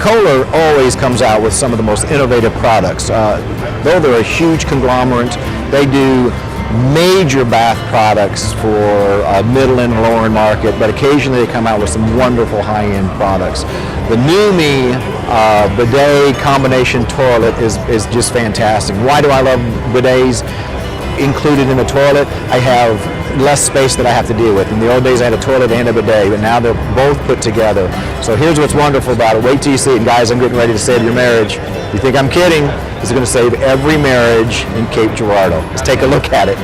Kohler always comes out with some of the most innovative products. Though they're a huge conglomerate, they do major bath products for middle and lower end market, but occasionally they come out with some wonderful high-end products. The NewMe bidet combination toilet is just fantastic. Why do I love bidets included in the toilet? I have less space that I have to deal with. In the old days I had a toilet and a bidet, but now they're both put together. So here's what's wonderful about it. Wait till you see it. And guys, I'm getting ready to save your marriage. If you think I'm kidding, this is going to save every marriage in Cape Girardeau. Let's take a look at it.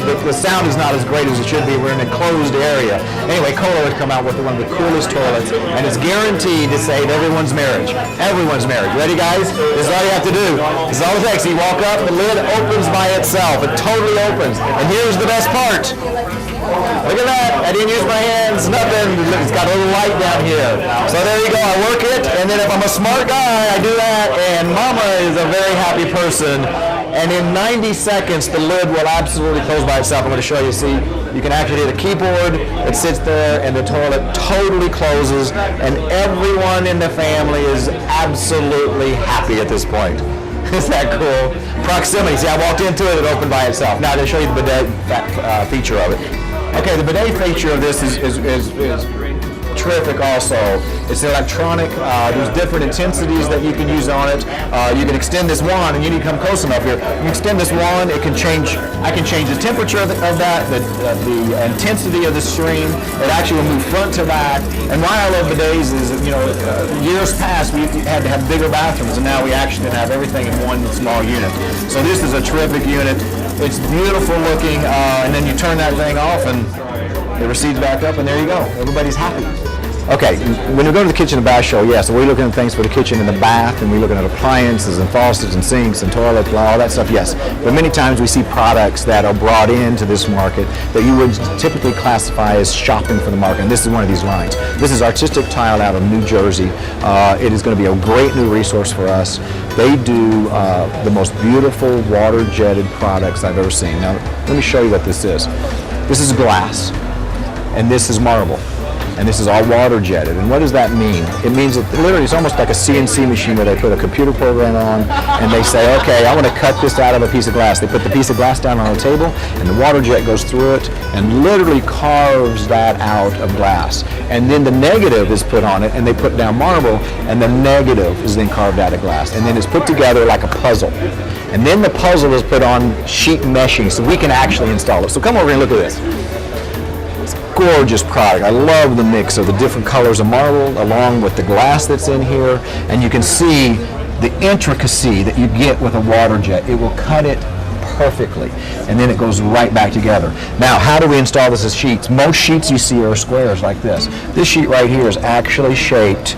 The sound is not as great as it should be. We're in an enclosed area. Anyway, Kohler has come out with one of the coolest toilets, and it's guaranteed to save everyone's marriage. Everyone's marriage. Ready, guys? This is all you have to do. This is all it takes. You walk up, the lid opens by itself. It totally opens. And here's the best part. Look at that. I didn't use my hands, nothing. It's got a little light down here. So there you go. I work it, and then if I'm a smart guy, I do that, and Mama is a very happy person. And in 90 seconds, the lid will absolutely close by itself. I'm going to show you. See, you can actually hit a keyboard. It sits there, and the toilet totally closes, and everyone in the family is absolutely happy at this point. Isn't that cool? Proximity. See, I walked into it, it opened by itself. Now, to show you the bidet feature of it. Okay, the bidet feature of this is terrific also. It's electronic. There's different intensities that you can use on it. You can extend this wand, and you need to come close enough here. You extend this wand, it can change. I can change the temperature of that, the intensity of the stream. It actually will move front to back. And why I love bidets is, years past we had to have bigger bathrooms, and now we actually have everything in one small unit. So this is a terrific unit. It's beautiful looking, and then you turn that thing off, and it recedes back up, and there you go. Everybody's happy. Okay, when we go to the kitchen and bath show, yes, we're looking at things for the kitchen and the bath, and we're looking at appliances and faucets and sinks and toilets, all that stuff, yes. But many times we see products that are brought into this market that you would typically classify as shopping for the market, and this is one of these lines. This is Artistic Tile out of New Jersey. It is going to be a great new resource for us. They do the most beautiful water-jetted products I've ever seen. Now, let me show you what this is. This is glass, and this is marble. And this is all water jetted. And what does that mean? It means that literally it's almost like a CNC machine where they put a computer program on and they say, okay, I want to cut this out of a piece of glass. They put the piece of glass down on a table and the water jet goes through it and literally carves that out of glass. And then the negative is put on it and they put down marble and the negative is then carved out of glass. And then it's put together like a puzzle. And then the puzzle is put on sheet meshing so we can actually install it. So come over and look at this. Gorgeous product. I love the mix of the different colors of marble along with the glass that's in here, and you can see the intricacy that you get with a water jet. It will cut it perfectly, and then it goes right back together. Now, how do we install this as sheets? Most sheets you see are squares like this. This sheet right here is actually shaped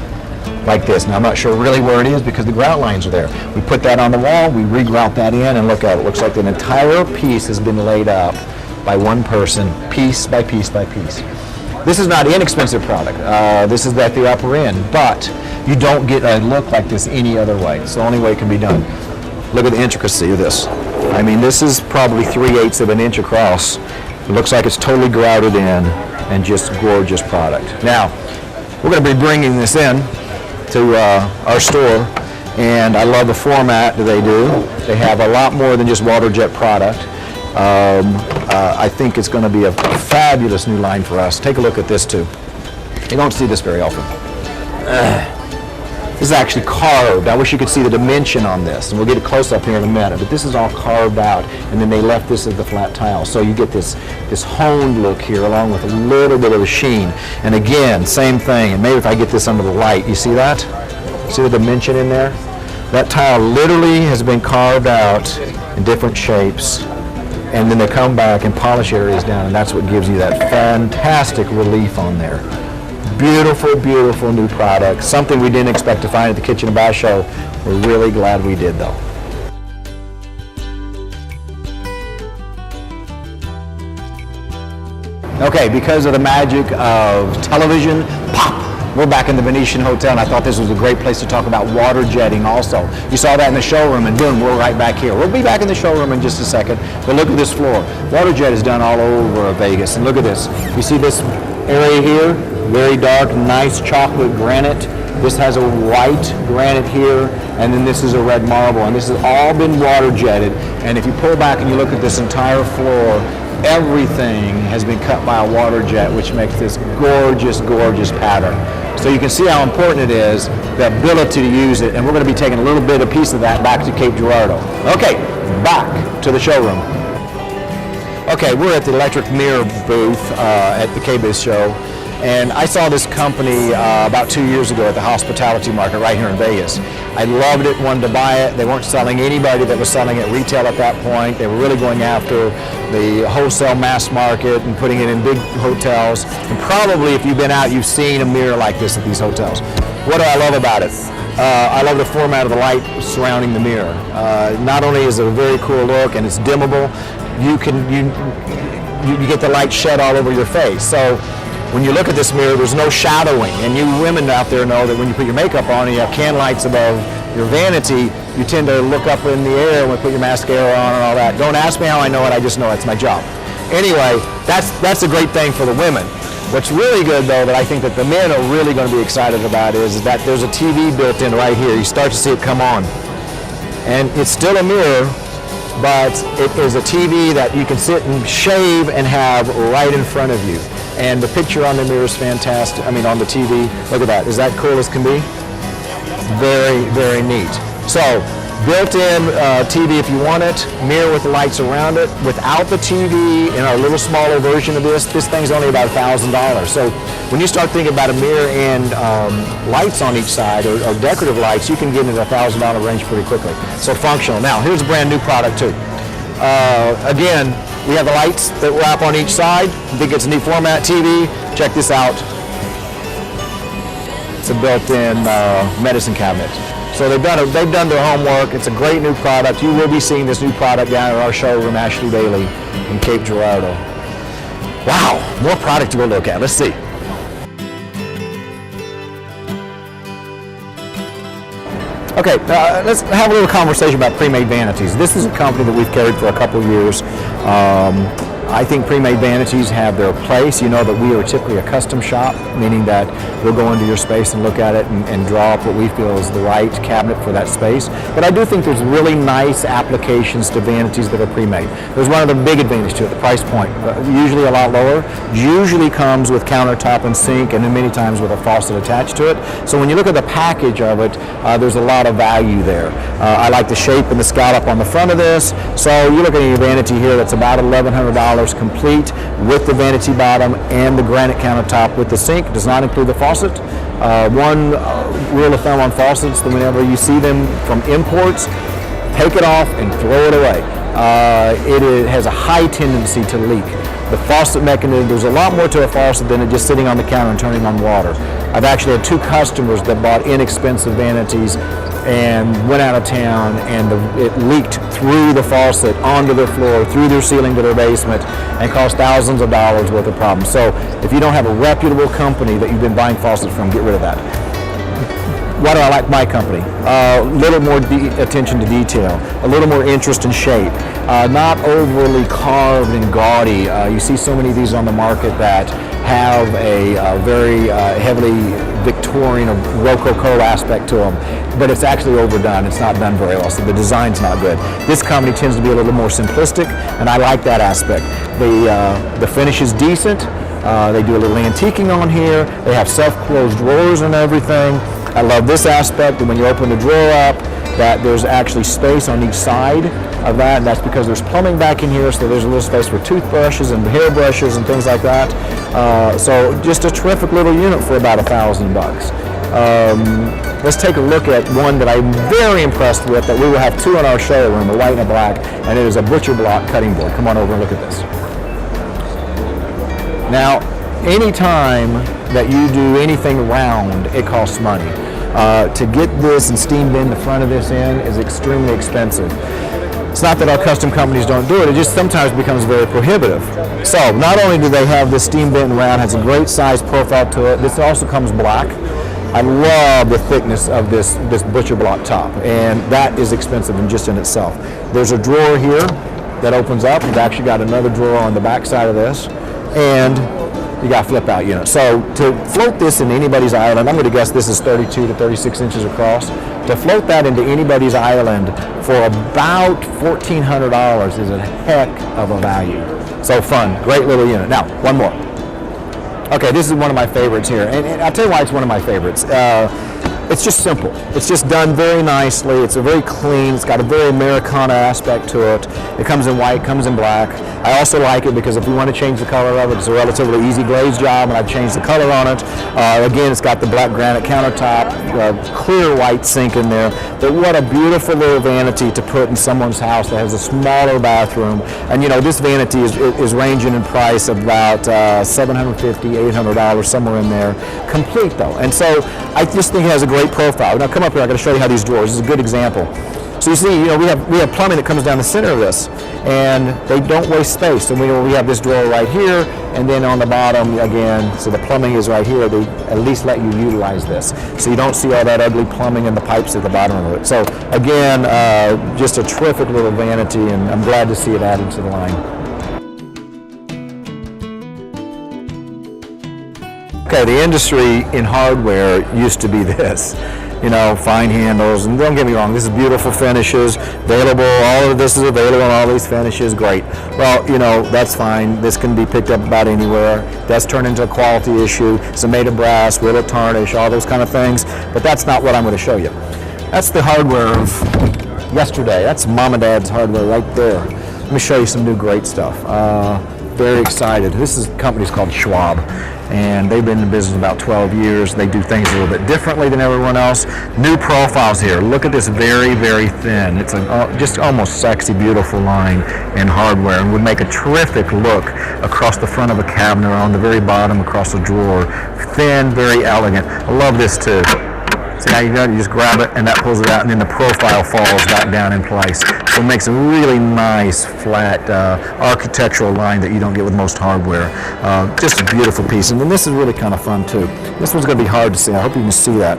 like this. Now, I'm not sure really where it is because the grout lines are there. We put that on the wall, we re-grout that in, and look at it. It looks like an entire piece has been laid up by one person, piece by piece by piece. This is not an inexpensive product. This is at the upper end, but you don't get a look like this any other way. It's the only way it can be done. Look at the intricacy of this. I mean, this is probably 3/8 of an inch across. It looks like it's totally grouted in and just gorgeous product. Now, we're going to be bringing this in to our store, and I love the format that they do. They have a lot more than just water jet product. I think it's going to be a fabulous new line for us. Take a look at this too. You don't see this very often. This is actually carved. I wish you could see the dimension on this, and we'll get it close up here in a minute, but this is all carved out, and then they left this as the flat tile. So you get this honed look here along with a little bit of a sheen. And again, same thing, and maybe if I get this under the light, you see that? See the dimension in there? That tile literally has been carved out in different shapes, and then they come back and polish areas down, and that's what gives you that fantastic relief on there. Beautiful, beautiful new product. Something we didn't expect to find at the Kitchen and Bath Show. We're really glad we did, though. Okay, because of the magic of television, pop! We're back in the Venetian Hotel, and I thought this was a great place to talk about water jetting also. You saw that in the showroom, and boom, we're right back here. We'll be back in the showroom in just a second, but look at this floor. Water jet is done all over Vegas, and look at this. You see this area here? Very dark, nice chocolate granite. This has a white granite here, and then this is a red marble, and this has all been water jetted. And if you pull back and you look at this entire floor, everything has been cut by a water jet, which makes this gorgeous, gorgeous pattern. So you can see how important it is, the ability to use it, and we're going to be taking a little bit of piece of that back to Cape Girardeau. Okay, back to the showroom. Okay, we're at the electric mirror booth at the K-Biz show, and I saw this company about 2 years ago at the hospitality market right here in Vegas. I loved it, wanted to buy it. They weren't selling anybody that was selling it retail at that point. They were really going after the wholesale mass market and putting it in big hotels. And probably if you've been out, you've seen a mirror like this at these hotels. What do I love about it? I love the format of the light surrounding the mirror. Not only is it a very cool look and it's dimmable, you get the light shed all over your face. So when you look at this mirror, there's no shadowing. And you women out there know that when you put your makeup on and you have can lights above your vanity, you tend to look up in the air when you put your mascara on and all that. Don't ask me how I know it, I just know it's my job. Anyway, that's a great thing for the women. What's really good, though, that I think that the men are really going to be excited about is that there's a TV built in right here. You start to see it come on. And it's still a mirror, but it is a TV that you can sit and shave and have right in front of you. And the picture on the mirror is fantastic. I mean, on the TV, look at that. Is that cool as can be? Very, very neat. So, built-in TV if you want it, mirror with the lights around it. Without the TV, in our little smaller version of this thing's only about $1,000. So when you start thinking about a mirror and lights on each side, or decorative lights, you can get into the $1,000 range pretty quickly. So functional. Now, here's a brand new product too. Again, we have the lights that wrap on each side. I think it's a neat format TV. Check this out. It's a built-in medicine cabinet. So they've done their homework. It's a great new product. You will be seeing this new product down at our showroom, Ashley Bailey, in Cape Girardeau. Wow, more product to go look at. Let's see. Okay, let's have a little conversation about pre-made vanities. This is a company that we've carried for a couple of years. I think pre-made vanities have their place. You know that we are typically a custom shop, meaning that we'll go into your space and look at it and draw up what we feel is the right cabinet for that space. But I do think there's really nice applications to vanities that are pre-made. There's one of the big advantages to it, the price point. Usually a lot lower. Usually comes with countertop and sink, and then many times with a faucet attached to it. So when you look at the package of it, there's a lot of value there. I like the shape and the scallop on the front of this. So you look at a vanity here that's about $1,100 complete with the vanity bottom and the granite countertop with the sink. Does not include the faucet. One rule of thumb on faucets, that whenever you see them from imports, take it off and throw it away. It has a high tendency to leak. The faucet mechanism, there's a lot more to a faucet than it just sitting on the counter and turning on water. I've actually had 2 customers that bought inexpensive vanities and went out of town, and it leaked through the faucet, onto their floor, through their ceiling to their basement, and caused thousands of dollars worth of problems. So if you don't have a reputable company that you've been buying faucets from, get rid of that. Why do I like my company? A little more attention to detail, a little more interest in shape, not overly carved and gaudy. You see so many of these on the market that have a very heavily Victorian or Rococo aspect to them, but it's actually overdone. It's not done very well, so the design's not good. This company tends to be a little more simplistic, and I like that aspect. The finish is decent. They do a little antiquing on here. They have self-closed drawers and everything. I love this aspect that when you open the drawer up, that there's actually space on each side of that, and that's because there's plumbing back in here, so there's a little space for toothbrushes and hairbrushes and things like that. So just a terrific little unit for about $1,000. Let's take a look at one that I'm very impressed with, that we will have 2 in our showroom, a white and a black, and it is a butcher block cutting board. Come on over and look at this. Now, anytime that you do anything round, it costs money. To get this and steam bend the front of this in is extremely expensive. It's not that our custom companies don't do it, it just sometimes becomes very prohibitive. So not only do they have this steam bent round, has a great size profile to it, this also comes black. I love the thickness of this butcher block top, and that is expensive just in itself. There's a drawer here that opens up. We've actually got another drawer on the back side of this, and you got flip out units. So to float this into anybody's island, I'm going to guess this is 32 to 36 inches across. To float that into anybody's island for about $1,400 is a heck of a value. So fun, great little unit. Now, one more. Okay, this is one of my favorites here, and I'll tell you why it's one of my favorites. It's just simple. It's just done very nicely. It's a very clean. It's got a very Americana aspect to it. It comes in white, comes in black. I also like it because if we want to change the color of it, it's a relatively easy glaze job, and I've changed the color on it. Again, it's got the black granite countertop, clear white sink in there. But what a beautiful little vanity to put in someone's house that has a smaller bathroom. And you know, this vanity is ranging in price of about $750, $800, somewhere in there. Complete though. And so I just think it has a great profile. Now come up here, I'm going to show you how these drawers. This is a good example. So you see, you know, we have plumbing that comes down the center of this, and they don't waste space. So we have this drawer right here, and then on the bottom again. So the plumbing is right here. They at least let you utilize this, so you don't see all that ugly plumbing in the pipes at the bottom of it. So again, just a terrific little vanity, and I'm glad to see it added to the line. Okay, the industry in hardware used to be this. You know, fine handles, and don't get me wrong, this is beautiful finishes, available, all of this is available on all these finishes, great. Well, you know, that's fine. This can be picked up about anywhere. That's turned into a quality issue. It's made of brass, will it tarnish, all those kind of things, but that's not what I'm going to show you. That's the hardware of yesterday. That's mom and dad's hardware right there. Let me show you some new great stuff. Very excited. This is company's called Schwab, and they've been in business about 12 years. They do things a little bit differently than everyone else. New profiles here. Look at this, very, very thin. It's a just almost sexy, beautiful line in hardware, and would make a terrific look across the front of a cabinet or on the very bottom across a drawer. Thin, very elegant. I love this too. See how you got it? You just grab it and that pulls it out, and then the profile falls back down in place. So it makes a really nice flat architectural line that you don't get with most hardware. Just a beautiful piece. And then this is really kind of fun too. This one's going to be hard to see. I hope you can see that.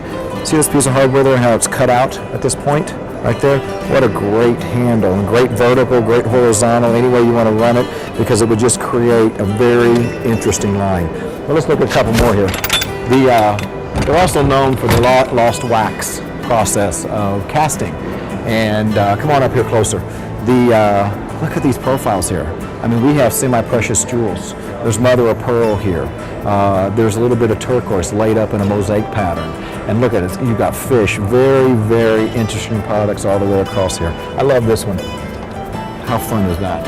See this piece of hardware there, how it's cut out at this point right there? What a great handle, and great vertical, great horizontal, any way you want to run it, because it would just create a very interesting line. Well, let's look at a couple more here. They're also known for the lost wax process of casting. And come on up here closer. Look at these profiles here. I mean, we have semi-precious jewels. There's mother of pearl here. There's a little bit of turquoise laid up in a mosaic pattern. And look at it, you've got fish. Very, very interesting products all the way across here. I love this one. How fun is that?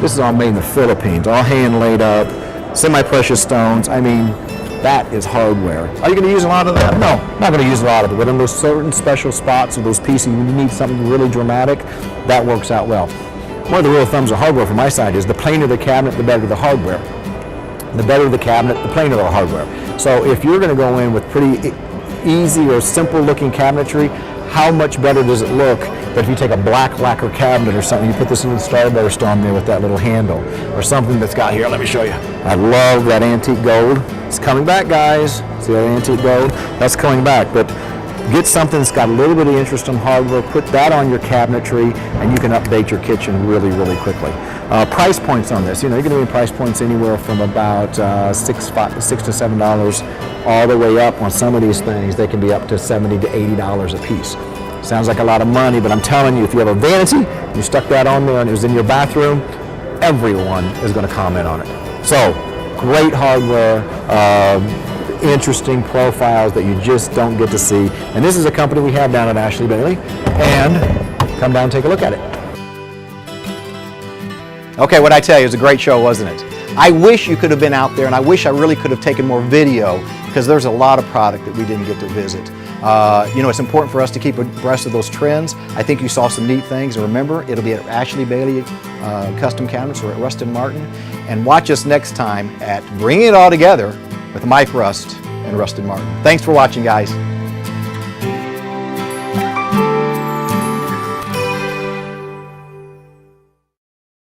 This is all made in the Philippines, all hand laid up, semi-precious stones. I mean, that is hardware. Are you going to use a lot of that? No, not going to use a lot of it. But in those certain special spots or those pieces, when you need something really dramatic, that works out well. One of the rule of thumbs of hardware from my side is the plainer the cabinet, the better the hardware. The better the cabinet, the plainer the hardware. So if you're going to go in with pretty easy or simple looking cabinetry, how much better does it look that if you take a black lacquer cabinet or something, you put this in the starburst on there with that little handle, or something that's got here, let me show you. I love that antique gold. It's coming back, guys. See that antique gold? That's coming back, but get something that's got a little bit of interest in hardware, put that on your cabinetry, and you can update your kitchen really, really quickly. Price points on this, you know, you're going to be price points anywhere from about $6 to $7 all the way up on some of these things. They can be up to $70 to $80 a piece. Sounds like a lot of money, but I'm telling you, if you have a vanity, you stuck that on there and it was in your bathroom, everyone is going to comment on it. So, great hardware, interesting profiles that you just don't get to see. And this is a company we have down at Ashley Bailey, and come down and take a look at it. Okay, what I tell you, it was a great show, wasn't it? I wish you could have been out there, and I wish I really could have taken more video, because there's a lot of product that we didn't get to visit. You know, it's important for us to keep abreast of those trends. I think you saw some neat things, and remember, it'll be at Ashley Bailey Custom Cabinets or at Rustin Martin. And watch us next time at Bringing It All Together with Mike Rust and Rustin Martin. Thanks for watching, guys.